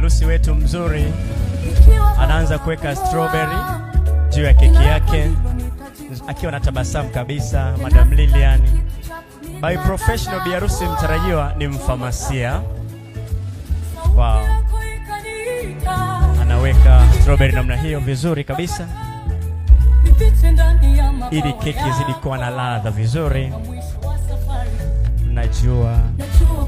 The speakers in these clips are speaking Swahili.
harusi wetu mzuri anaanza kuweka strawberry juu ya keki yake akiwa na tabasamu kabisa. Madam Lilian, by professional, bi harusi mtarajiwa ni mfamasia. Wow. Anaweka strawberry namna hiyo vizuri kabisa ili keki izidi kuwa na ladha vizuri. Najua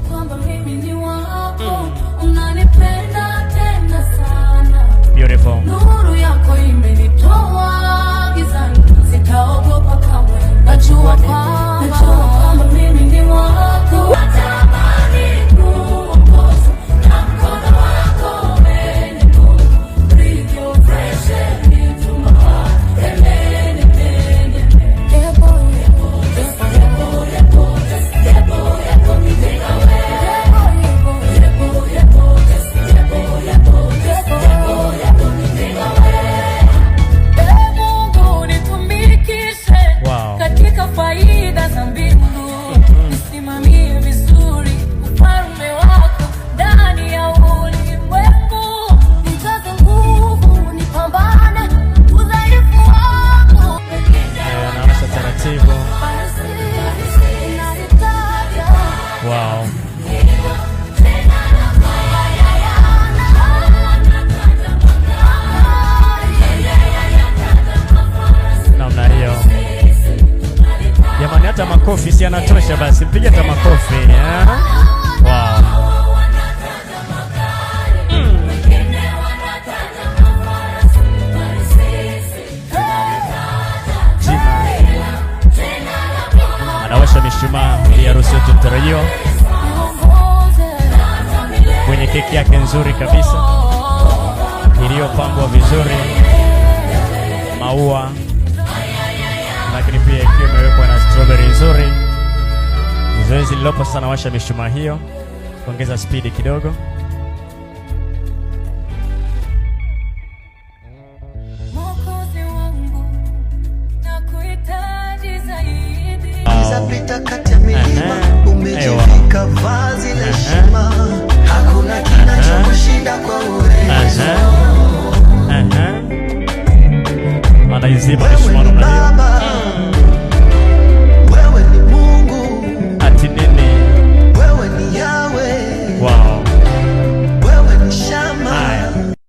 kwamba mimi ni wako, unanipenda tena sana. Beautiful. Nuru yako imenitoa gizani, sitaogopa kamwe. Najua kwamba mimi ni wako, natamani kuongoza na mkono wako wenye nguvu. Breathe your fresh air into my heart. Wow. Namna hiyo. Jamani, hata makofi si yanatosha, basi mpige hata makofi. Wow. Anawasha mishumaa ya harusi yetu mtarajiwa kwenye keki yake nzuri kabisa iliyopambwa vizuri, maua, lakini pia ikiwa imewekwa na strawberry nzuri. Zoezi lilopo sana, washa mishumaa hiyo, kuongeza spidi kidogo. Pita kati ya milima, umejivika vazi la heshima. Hakuna kinachokushinda kwa uwezo. Anaiziba mishumaa namna hiyo.